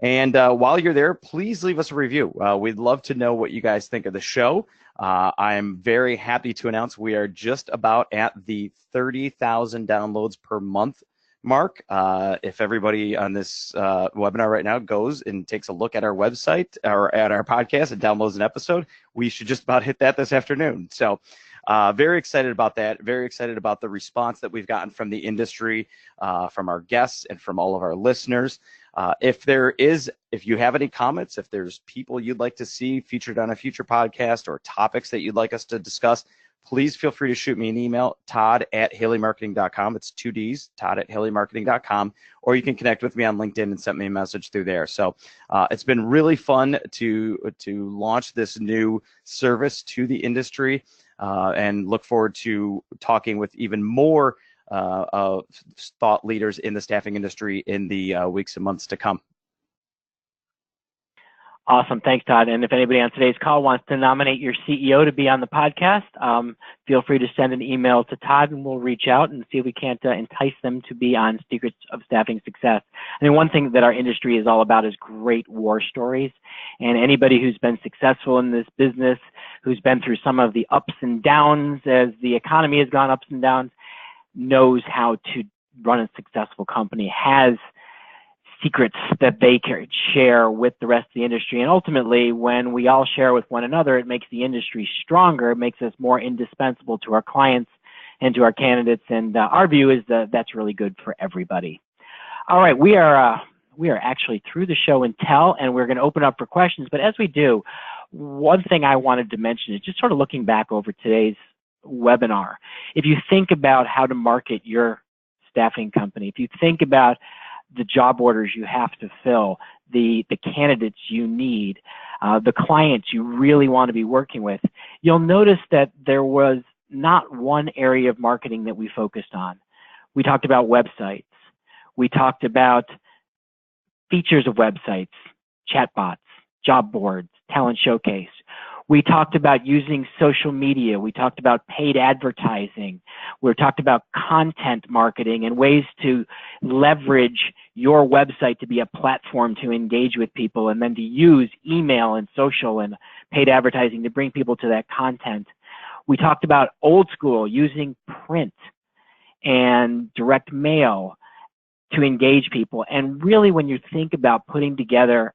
And while you're there, please leave us a review. We'd love to know what you guys think of the show. I'm very happy to announce we are just about at the 30,000 downloads per month mark. If everybody on this webinar right now goes and takes a look at our website or at our podcast and downloads an episode, we should just about hit that this afternoon. So very excited about that. Very excited about the response that we've gotten from the industry, from our guests, and from all of our listeners. If you have any comments, if there's people you'd like to see featured on a future podcast or topics that you'd like us to discuss, please feel free to shoot me an email, todd@haleymarketing.com. It's 2 Ds, todd@haleymarketing.com, or you can connect with me on LinkedIn and send me a message through there. So it's been really fun to launch this new service to the industry, and look forward to talking with even more thought leaders in the staffing industry in the weeks and months to come. Awesome. Thanks, Todd. And if anybody on today's call wants to nominate your CEO to be on the podcast, feel free to send an email to Todd and we'll reach out and see if we can't entice them to be on Secrets of Staffing Success. I mean, one thing that our industry is all about is great war stories. And anybody who's been successful in this business, who's been through some of the ups and downs as the economy has gone ups and downs, knows how to run a successful company, has secrets that they can share with the rest of the industry. And ultimately, when we all share with one another, it makes the industry stronger. It makes us more indispensable to our clients and to our candidates. And our view is that that's really good for everybody. All right, we are actually through the show and tell, and we're going to open up for questions. But as we do, one thing I wanted to mention is just sort of looking back over today's webinar. If you think about how to market your staffing company, if you think about the job orders you have to fill, the candidates you need, the clients you really want to be working with, you'll notice that there was not one area of marketing that we focused on. We talked about websites. We talked about features of websites, chatbots, job boards, talent showcase. We talked about using social media. We talked about paid advertising. We talked about content marketing and ways to leverage your website to be a platform to engage with people, and then to use email and social and paid advertising to bring people to that content. We talked about old school, using print and direct mail to engage people. And really, when you think about putting together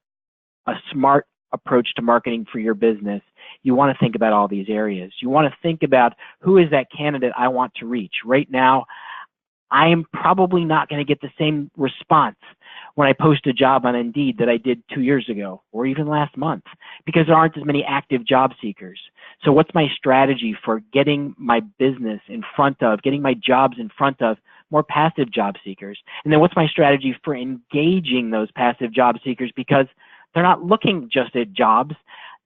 a smart approach to marketing for your business, you want to think about all these areas. You want to think about, who is that candidate I want to reach? Right now, I am probably not going to get the same response when I post a job on Indeed that I did 2 years ago or even last month, because there aren't as many active job seekers. So what's my strategy for getting my business in front of, getting my jobs in front of more passive job seekers? And then what's my strategy for engaging those passive job seekers? Because they're not looking just at jobs.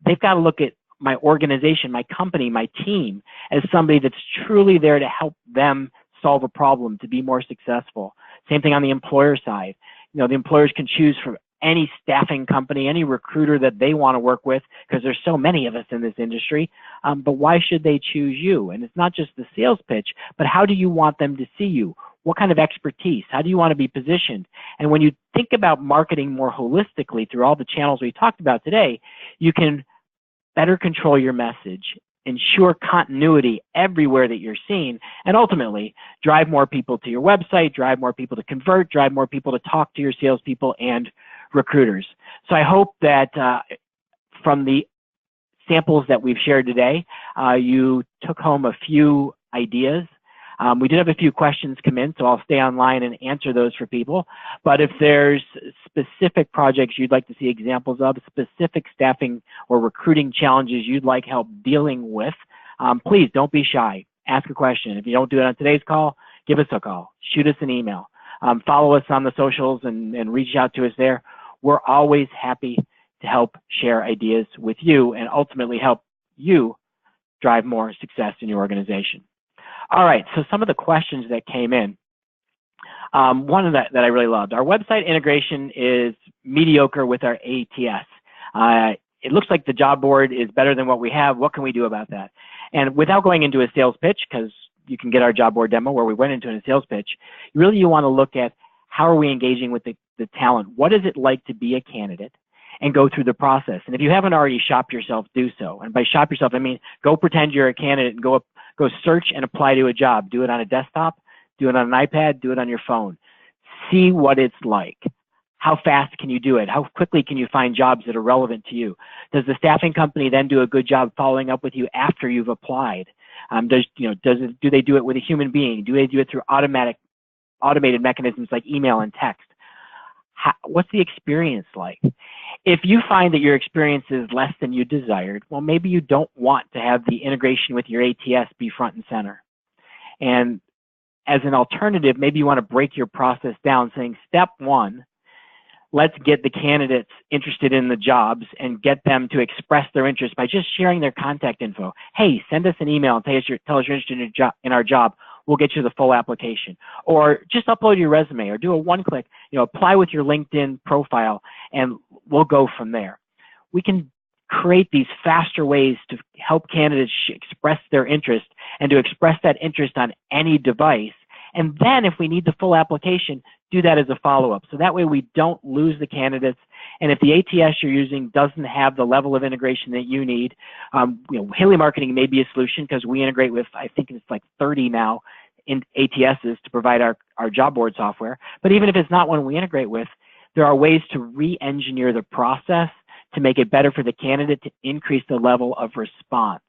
They've got to look at my organization, my company, my team as somebody that's truly there to help them solve a problem, to be more successful. Same thing on the employer side. You know, the employers can choose from any staffing company, any recruiter that they want to work with, because there's so many of us in this industry. But why should they choose you? And it's not just the sales pitch, but how do you want them to see you? What kind of expertise? How do you want to be positioned? And when you think about marketing more holistically through all the channels we talked about today, you can better control your message, ensure continuity everywhere that you're seen, and ultimately drive more people to your website, drive more people to convert, drive more people to talk to your salespeople and recruiters. So I hope that from the samples that we've shared today, you took home a few ideas. We did have a few questions come in, so I'll stay online and answer those for people. But if there's specific projects you'd like to see examples of, specific staffing or recruiting challenges you'd like help dealing with, please don't be shy. Ask a question. If you don't do it on today's call, give us a call. Shoot us an email. Follow us on the socials and reach out to us there. We're always happy to help share ideas with you and ultimately help you drive more success in your organization. All right, so some of the questions that came in. One of that I really loved. Our website integration is mediocre with our ATS. It looks like the job board is better than what we have. What can we do about that? And without going into a sales pitch, because you can get our job board demo where we went into a sales pitch, you want to look at how are we engaging with the talent? What is it like to be a candidate? And go through the process. And if you haven't already shopped yourself, do so. And by shop yourself, I mean go pretend you're a candidate and go search and apply to a job. Do it on a desktop, do it on an iPad, do it on your phone. See what it's like. How fast can you do it? How quickly can you find jobs that are relevant to you? Does the staffing company then do a good job following up with you after you've applied? Do they do it with a human being? Do they do it through automated mechanisms like email and text? What's the experience like? If you find that your experience is less than you desired, well, maybe you don't want to have the integration with your ATS be front and center. And as an alternative, maybe you want to break your process down saying, step one, let's get the candidates interested in the jobs and get them to express their interest by just sharing their contact info. Hey, send us an email and tell us you're interested in our job. We'll get you the full application. Or just upload your resume or do a one-click, apply with your LinkedIn profile, and we'll go from there. We can create these faster ways to help candidates express their interest and to express that interest on any device. And then if we need the full application, do that as a follow-up. So that way we don't lose the candidates. And if the ATS you're using doesn't have the level of integration that you need, Haley Marketing may be a solution because we integrate with, I think it's like 30 now in ATSs to provide our job board software. But even if it's not one we integrate with, there are ways to re-engineer the process to make it better for the candidate to increase the level of response.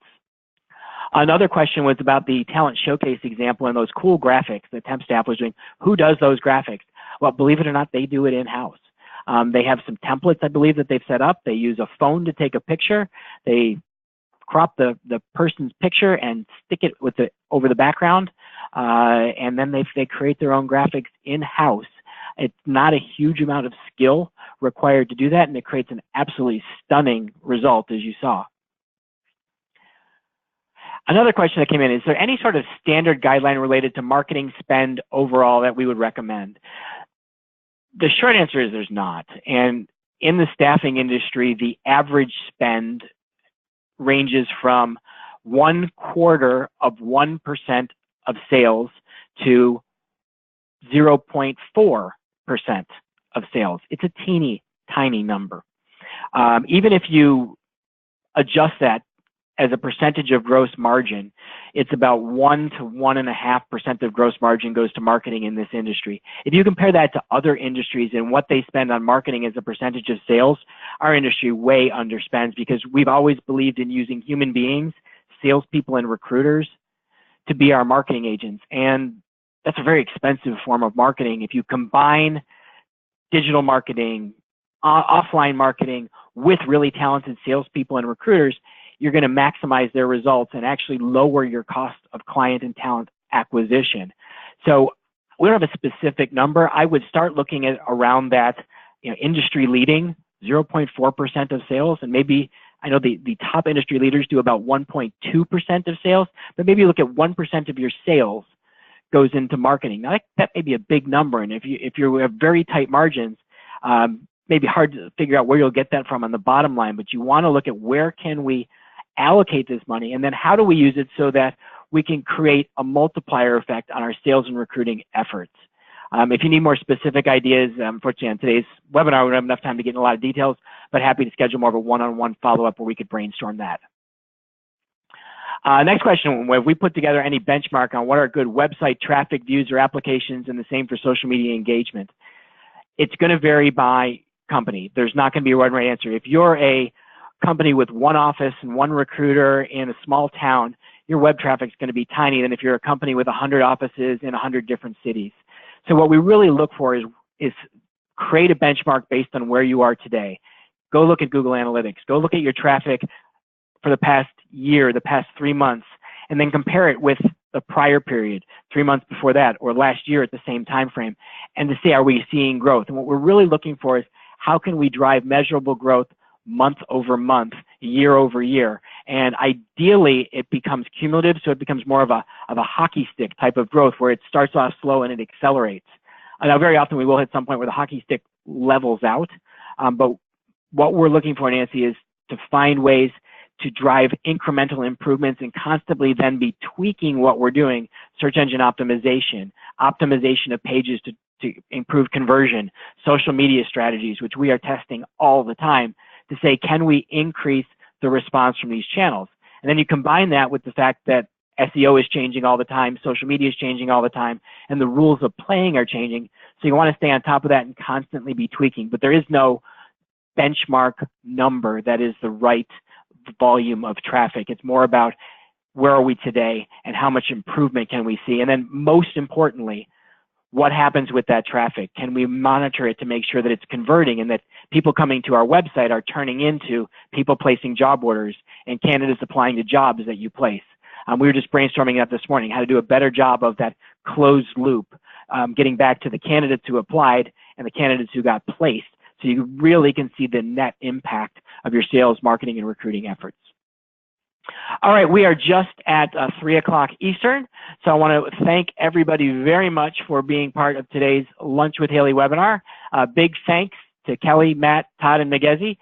Another question was about the talent showcase example and those cool graphics that temp staff was doing. Who does those graphics? Well, believe it or not, they do it in-house. They have some templates, I believe, that they've set up. They use a phone to take a picture. They crop the person's picture and stick it over the background, and then they create their own graphics in-house. It's not a huge amount of skill required to do that, and it creates an absolutely stunning result, as you saw. Another question that came in, is there any sort of standard guideline related to marketing spend overall that we would recommend? The short answer is there's not. And in the staffing industry, the average spend ranges from 0.25% of sales to 0.4% of sales. It's a teeny tiny number. Even if you adjust that as a percentage of gross margin, it's about 1 to 1.5% of gross margin goes to marketing in this industry. If you compare that to other industries and what they spend on marketing as a percentage of sales, our industry way underspends because we've always believed in using human beings, salespeople and recruiters to be our marketing agents. And that's a very expensive form of marketing. If you combine digital marketing, offline marketing with really talented salespeople and recruiters, you're going to maximize their results and actually lower your cost of client and talent acquisition. So we don't have a specific number. I would start looking at around that, industry leading 0.4% of sales, and maybe I know the top industry leaders do about 1.2% of sales, but maybe you look at 1% of your sales goes into marketing. Now that may be a big number, and if you have very tight margins, maybe hard to figure out where you'll get that from on the bottom line, but you want to look at where can we allocate this money, and then how do we use it so that we can create a multiplier effect on our sales and recruiting efforts. If you need more specific ideas, unfortunately on today's webinar, we don't have enough time to get in a lot of details, but happy to schedule more of a one-on-one follow-up where we could brainstorm that. Next question, have we put together any benchmark on what are good website traffic views or applications, and the same for social media engagement? It's going to vary by company. There's not going to be a one right answer. If you're a company with one office and one recruiter in a small town, your web traffic is going to be tiny than if you're a company with 100 offices in 100 different cities. So what we really look for is create a benchmark based on where you are today. Go look at Google Analytics. Go look at your traffic for the past year, the past 3 months, and then compare it with the prior period, 3 months before that, or last year at the same time frame, and to see, are we seeing growth? And what we're really looking for is how can we drive measurable growth month over month, year over year, and ideally it becomes cumulative, so it becomes more of a hockey stick type of growth where it starts off slow and it accelerates. Now, very often we will hit some point where the hockey stick levels out, but what we're looking for, Nancy, is to find ways to drive incremental improvements and constantly then be tweaking what we're doing, search engine optimization, optimization of pages to improve conversion, social media strategies, which we are testing all the time to say, can we increase the response from these channels? And then you combine that with the fact that SEO is changing all the time, social media is changing all the time, and the rules of playing are changing. So you want to stay on top of that and constantly be tweaking. But there is no benchmark number that is the right volume of traffic. It's more about where are we today and how much improvement can we see? And then most importantly, what happens with that traffic? Can we monitor it to make sure that it's converting and that people coming to our website are turning into people placing job orders and candidates applying to jobs that you place? We were just brainstorming that this morning, how to do a better job of that closed loop, getting back to the candidates who applied and the candidates who got placed, so you really can see the net impact of your sales, marketing, and recruiting efforts. All right, we are just at 3 o'clock Eastern, so I want to thank everybody very much for being part of today's Lunch with Haley webinar. Big thanks to Kelly, Matt, Todd, and Megezi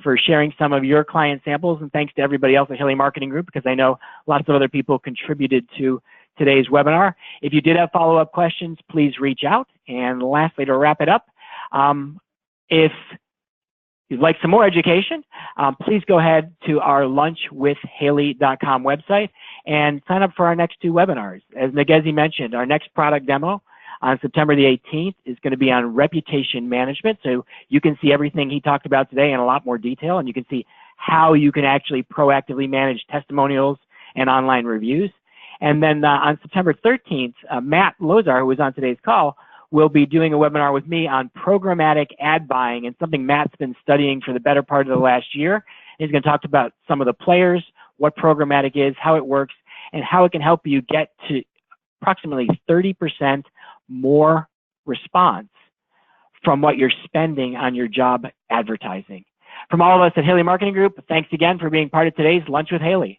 for sharing some of your client samples, and thanks to everybody else at Haley Marketing Group, because I know lots of other people contributed to today's webinar. If you did have follow-up questions, please reach out. And lastly, to wrap it up, if you'd like some more education, please go ahead to our lunchwithhaley.com website and sign up for our next 2 webinars. As Megezi mentioned, our next product demo on September the 18th is going to be on reputation management. So you can see everything he talked about today in a lot more detail, and you can see how you can actually proactively manage testimonials and online reviews. And then on September 13th, Matt Lozar, who was on today's call, will be doing a webinar with me on programmatic ad buying, and something Matt's been studying for the better part of the last year. He's going to talk about some of the players, what programmatic is, how it works, and how it can help you get to approximately 30% more response from what you're spending on your job advertising. From all of us at Haley Marketing Group, thanks again for being part of today's Lunch with Haley.